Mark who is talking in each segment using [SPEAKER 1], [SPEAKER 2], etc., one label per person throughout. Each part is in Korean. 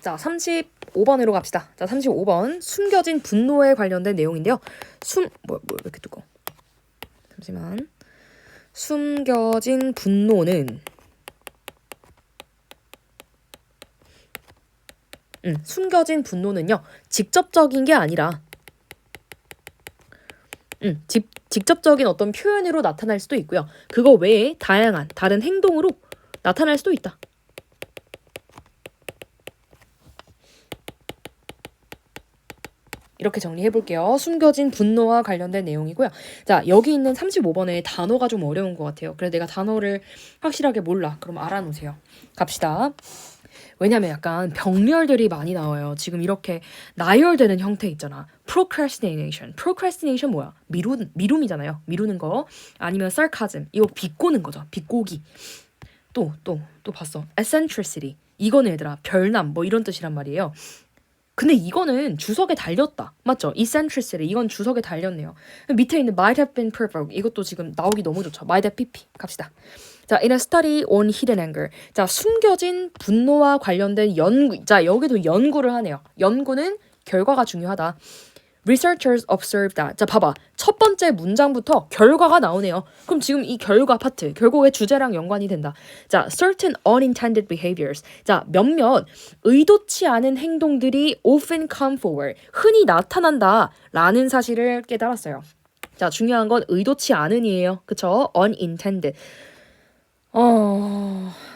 [SPEAKER 1] 자, 35번으로 갑시다. 자, 35번. 숨겨진 분노에 관련된 내용인데요. 왜 이렇게 두꺼워? 잠시만. 숨겨진 분노는 숨겨진 분노는요. 직접적인 게 아니라 직접적인 어떤 표현으로 나타날 수도 있고요. 그거 외에 다양한 다른 행동으로 나타날 수도 있다. 이렇게 정리해 볼게요. 숨겨진 분노와 관련된 내용이고요. 자, 여기 있는 35번에 단어가 좀 어려운 것 같아요. 그래서 내가 단어를 확실하게 몰라. 그럼 알아놓으세요. 갑시다. 왜냐면 약간 병렬들이 많이 나와요. 지금 이렇게 나열되는 형태 있잖아. procrastination. procrastination 뭐야? 미룸이잖아요. 미루는 거. 아니면 sarcasm. 이거 비꼬는 거죠. 비꼬기. 또 봤어. eccentricity. 이거는 얘들아 별남 뭐 이런 뜻이란 말이에요. 근데 이거는 주석에 달렸다. 맞죠? eccentricity. 이건 주석에 달렸네요. 밑에 있는 might have been provoked. 이것도 지금 나오기 너무 좋죠. might have pp. 갑시다. 자, in a study on hidden anger. 자, 숨겨진 분노와 관련된 연구. 자, 여기도 연구를 하네요. 연구는 결과가 중요하다. Researchers observed that. 자, 봐봐. 첫 번째 문장부터 결과가 나오네요. 그럼 지금 이 결과 파트, 결국에 주제랑 연관이 된다. 자, certain unintended behaviors. 자, 몇몇 의도치 않은 행동들이 often come forward. 흔히 나타난다. 라는 사실을 깨달았어요. 자, 중요한 건 의도치 않은이에요. 그쵸? unintended.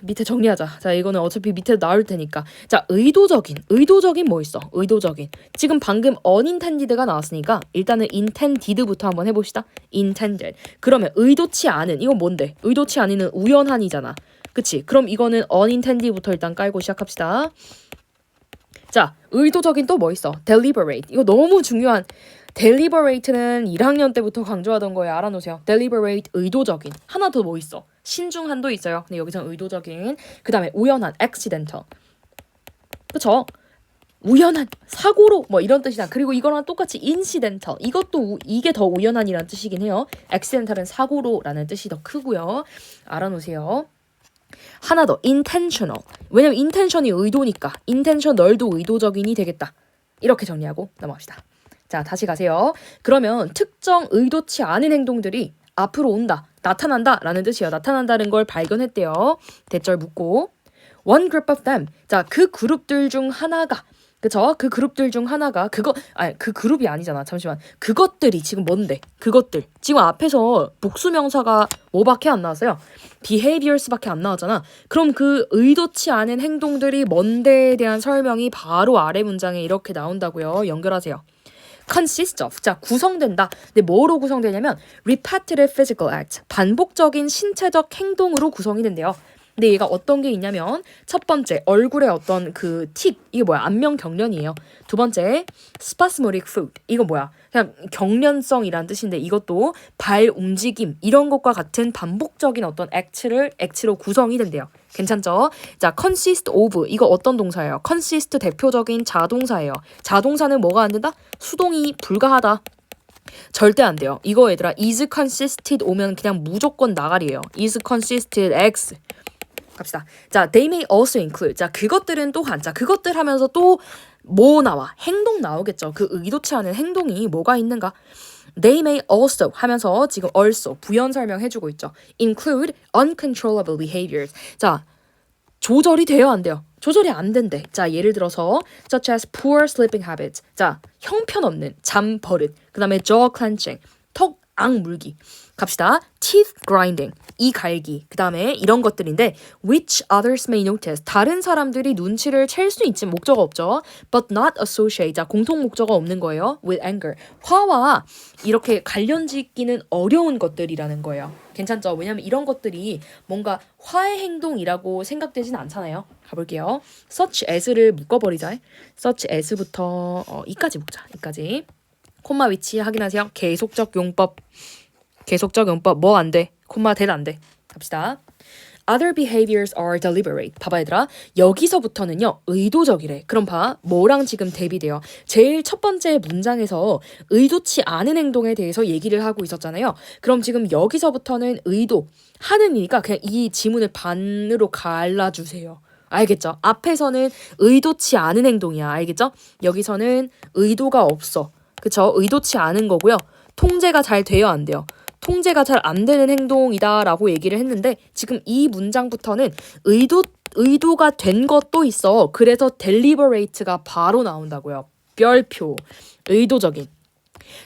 [SPEAKER 1] 밑에 정리하자. 자, 이거는 어차피 밑에 나올 테니까. 자, 의도적인 뭐 있어? 의도적인. 지금 방금 unintended가 나왔으니까 일단은 intended부터 한번 해봅시다. intended. 그러면 의도치 않은. 이건 뭔데? 의도치 않은은 우연한이잖아. 그치? 그럼 이거는 unintended부터 일단 깔고 시작합시다. 자, 의도적인 또 뭐 있어? deliberate. 이거 너무 중요한. deliberate는 1학년 때부터 강조하던 거에 알아놓으세요. deliberate, 의도적인. 하나 더 뭐 있어? 신중한도 있어요. 근데 여기서 의도적인. 그 다음에 우연한, accidental. 그쵸? 우연한, 사고로 뭐 이런 뜻이다. 그리고 이거랑 똑같이 incidental. 이게 더 우연한이라는 뜻이긴 해요. accidental은 사고로라는 뜻이 더 크고요. 알아놓으세요. 하나 더, intentional. 왜냐면 intention이 의도니까 intentional도 의도적인이 되겠다. 이렇게 정리하고 넘어갑시다. 자, 다시 가세요. 그러면 특정 의도치 않은 행동들이 앞으로 온다, 나타난다 라는 뜻이에요. 나타난다는 걸 발견했대요. 대절 묻고 one group of them. 자, 그 그룹들 중 하나가, 그쵸? 그 그룹들 중 하나가 그 그룹이 아니잖아. 잠시만. 그것들이 지금 뭔데? 그것들. 지금 앞에서 복수명사가 뭐밖에 안 나왔어요? behaviors밖에 안 나왔잖아. 그럼 그 의도치 않은 행동들이 뭔데에 대한 설명이 바로 아래 문장에 이렇게 나온다고요. 연결하세요. consist of. 자, 구성된다. 근데 뭐로 구성되냐면 repetitive physical act. 반복적인 신체적 행동으로 구성이 된대요. 근데 얘가 어떤 게 있냐면 첫 번째, 얼굴에 어떤 그 틱. 이게 뭐야? 안면 경련이에요. 두 번째, spasmodic foot. 이거 뭐야? 그냥 경련성이란 뜻인데 이것도 발 움직임 이런 것과 같은 반복적인 어떤 액트로 구성이 된대요. 괜찮죠? 자, consist of. 이거 어떤 동사예요? consist 대표적인 자동사예요. 자동사는 뭐가 안 된다? 수동이 불가하다. 절대 안 돼요. 이거 얘들아 is consisted 오면 그냥 무조건 나가리예요. is consisted x. 갑시다. 자, they may also include. 자, 그것들은 또한. 자, 그것들 하면서 또 뭐 나와? 행동 나오겠죠. 그 의도치 않은 행동이 뭐가 있는가? They may also 하면서 지금 also 부연 설명해주고 있죠. include uncontrollable behaviors. 자, 조절이 돼요, 안 돼요? 조절이 안 된대. 자, 예를 들어서 such as poor sleeping habits. 자, 형편없는 잠 버릇. 그 다음에 jaw clenching. 턱 악물기. 갑시다. teeth grinding. 이 갈기. 그 다음에 이런 것들인데 which others may notice. 다른 사람들이 눈치를 챌 수 있지 목적어 없죠. but not associate. 자, 공통 목적어 없는 거예요. with anger. 화와 이렇게 관련짓기는 어려운 것들이라는 거예요. 괜찮죠? 왜냐면 이런 것들이 뭔가 화의 행동이라고 생각되진 않잖아요. 가볼게요. such as를 묶어버리자. such as부터 이까지 묶자. 이까지. 콤마 위치 확인하세요. 계속적 용법 뭐 안 돼? 콤마 대도 안 돼. 갑시다. Other behaviors are deliberate. 봐봐 얘들아. 여기서부터는요. 의도적이래. 그럼 봐. 뭐랑 지금 대비돼요? 제일 첫 번째 문장에서 의도치 않은 행동에 대해서 얘기를 하고 있었잖아요. 그럼 지금 여기서부터는 의도 하는이니까 그냥 이 지문을 반으로 갈라주세요. 알겠죠? 앞에서는 의도치 않은 행동이야. 알겠죠? 여기서는 의도가 없어. 그쵸? 의도치 않은 거고요. 통제가 잘 돼요, 안 돼요? 통제가 잘 안 되는 행동이다라고 얘기를 했는데 지금 이 문장부터는 의도가 된 것도 있어. 그래서 deliberate가 바로 나온다고요. 별표. 의도적인.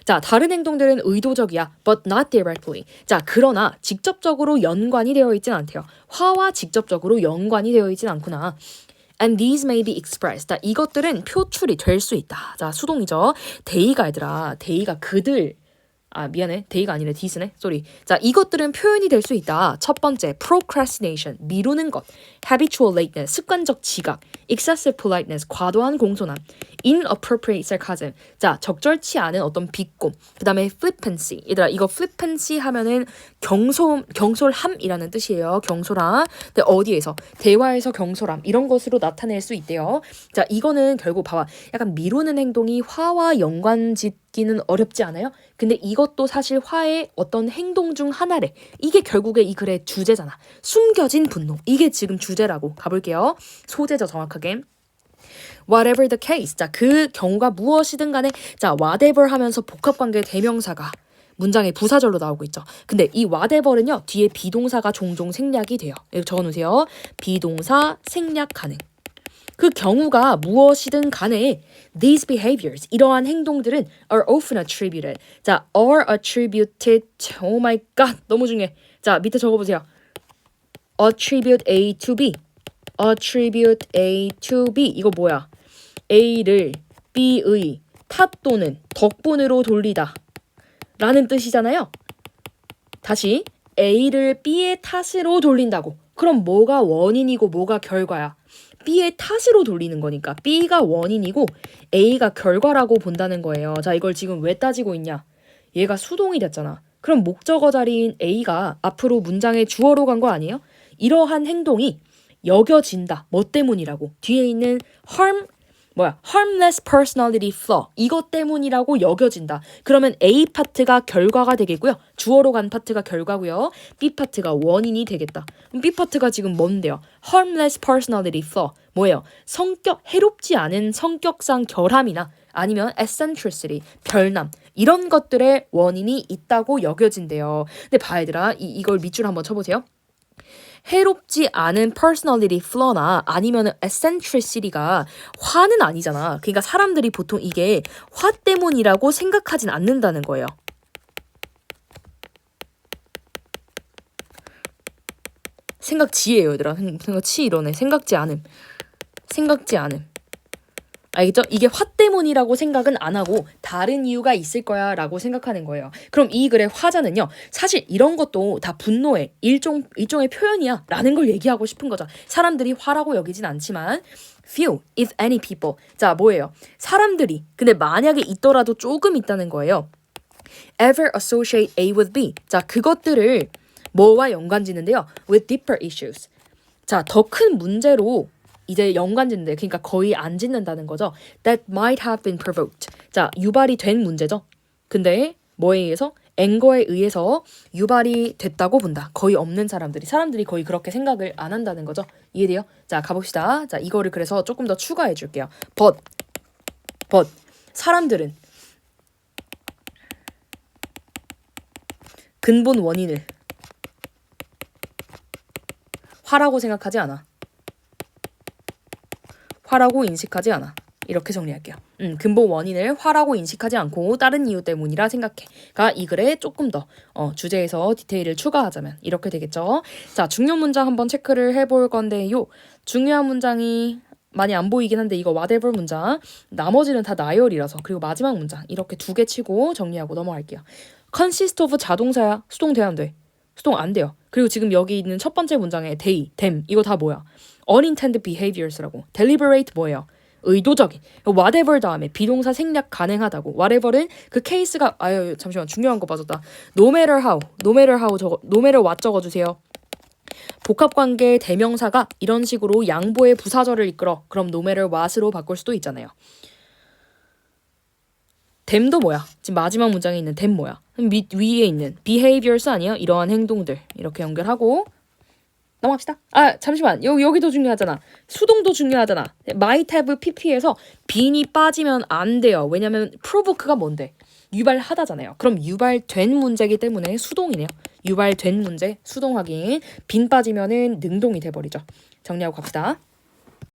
[SPEAKER 1] 자, 다른 행동들은 의도적이야. But not directly. 자, 그러나 직접적으로 연관이 되어 있진 않대요. 화와 직접적으로 연관이 되어 있진 않구나. And these may be expressed. 자, 이것들은 표출이 될 수 있다. 자, 수동이죠. they가 얘들아. they가 그들. 아, 미안해. they가 아니네. this네. 쏘리. 자, 이것들은 표현이 될 수 있다. 첫 번째, procrastination. 미루는 것. habitual lateness. 습관적 지각. excessive politeness. 과도한 공손함. inappropriate sarcasm. 자, 적절치 않은 어떤 비꼼. 그 다음에 flippancy. 얘들아, 이거 flippancy 하면은 경솔함이라는 뜻이에요. 경솔함. 근데 어디에서? 대화에서 경솔함. 이런 것으로 나타낼 수 있대요. 자, 이거는 결국 봐봐. 약간 미루는 행동이 화와 연관짓기는 어렵지 않아요? 근데 이것도 사실 화의 어떤 행동 중 하나래. 이게 결국에 이 글의 주제잖아. 숨겨진 분노. 이게 지금 주제라고 가볼게요. 소재죠, 정확하게. Whatever the case. 자, 그 경우가 무엇이든 간에 자, whatever 하면서 복합관계 대명사가 문장의 부사절로 나오고 있죠. 근데 이 whatever는요. 뒤에 비동사가 종종 생략이 돼요. 여기 적어놓으세요. 비동사 생략 가능. 그 경우가 무엇이든 간에 these behaviors, 이러한 행동들은 are often attributed. 자, are attributed. Oh my god. 너무 중요해. 자, 밑에 적어보세요. attribute A to B. attribute A to B. 이거 뭐야? A를 B의 탓 또는 덕분으로 돌리다 라는 뜻이잖아요. 다시 A를 B의 탓으로 돌린다고. 그럼 뭐가 원인이고 뭐가 결과야? B의 탓으로 돌리는 거니까 B가 원인이고 A가 결과라고 본다는 거예요. 자, 이걸 지금 왜 따지고 있냐? 얘가 수동이 됐잖아. 그럼 목적어 자리인 A가 앞으로 문장의 주어로 간 거 아니에요? 이러한 행동이 여겨진다. 뭐 때문이라고? 뒤에 있는 harmless personality flaw. 이것 때문이라고 여겨진다. 그러면 A 파트가 결과가 되겠고요. 주어로 간 파트가 결과고요. B 파트가 원인이 되겠다. 그럼 B 파트가 지금 뭔데요? harmless personality flaw. 뭐예요? 해롭지 않은 성격상 결함이나 아니면 eccentricity, 별남. 이런 것들의 원인이 있다고 여겨진대요. 근데 봐, 얘들아. 이걸 밑줄 한번 쳐보세요. 해롭지 않은 personality flaw나 아니면 eccentricity가 화는 아니잖아. 그러니까 사람들이 보통 이게 화 때문이라고 생각하진 않는다는 거예요. 생각지예요, 얘들아. 생각치 이러네. 생각지 않음. 알겠죠? 이게 화 때문이라고 생각은 안 하고 다른 이유가 있을 거야 라고 생각하는 거예요. 그럼 이 글의 화자는요. 사실 이런 것도 다 분노의 일종의 표현이야 라는 걸 얘기하고 싶은 거죠. 사람들이 화라고 여기진 않지만 few, if any people. 자, 뭐예요? 사람들이 근데 만약에 있더라도 조금 있다는 거예요. ever associate A with B. 자, 그것들을 뭐와 연관짓는데요? with deeper issues. 자, 더 큰 문제로 이제 연관짓는데 그러니까 거의 안 짓는다는 거죠. That might have been provoked. 자, 유발이 된 문제죠. 근데 뭐에 의해서? 앵거에 의해서 유발이 됐다고 본다. 거의 없는 사람들이 거의 그렇게 생각을 안 한다는 거죠. 이해돼요? 자, 가봅시다. 자, 이거를 그래서 조금 더 추가해 줄게요. but 사람들은 근본 원인을 화라고 생각하지 않아. 화라고 인식하지 않아. 이렇게 정리할게요. 근본 원인을 화라고 인식하지 않고 다른 이유 때문이라 생각해.가 이 글에 조금 더 주제에서 디테일을 추가하자면 이렇게 되겠죠. 자, 중요 문장 한번 체크를 해볼 건데요. 중요한 문장이 많이 안 보이긴 한데 이거 whatever 문장. 나머지는 다 나열이라서. 그리고 마지막 문장 이렇게 2개 치고 정리하고 넘어갈게요. consist of 자동사야. 수동 돼야 안 돼? 수동 안 돼요. 그리고 지금 여기 있는 첫 번째 문장에 they, them 이거 다 뭐야? unintended behaviors라고. deliberate 뭐예요? 의도적인. whatever 다음에 비동사 생략 가능하다고. whatever는 그 케이스가 잠시만 중요한 거 빠졌다. no matter how no matter what 적어주세요. 복합관계 대명사가 이런 식으로 양보의 부사절을 이끌어. 그럼 no matter what으로 바꿀 수도 있잖아요. them도 뭐야? 지금 마지막 문장에 있는 them 뭐야? 위에 있는 behaviors 아니야? 이러한 행동들 이렇게 연결하고 넘어갑시다. 아, 잠시만. 여기도 중요하잖아. 수동도 중요하잖아. might have pp에서 빈이 빠지면 안 돼요. 왜냐면 provoke가 뭔데? 유발하다잖아요. 그럼 유발된 문제이기 때문에 수동이네요. 유발된 문제, 수동 확인. 빈 빠지면은 능동이 돼버리죠. 정리하고 갑시다.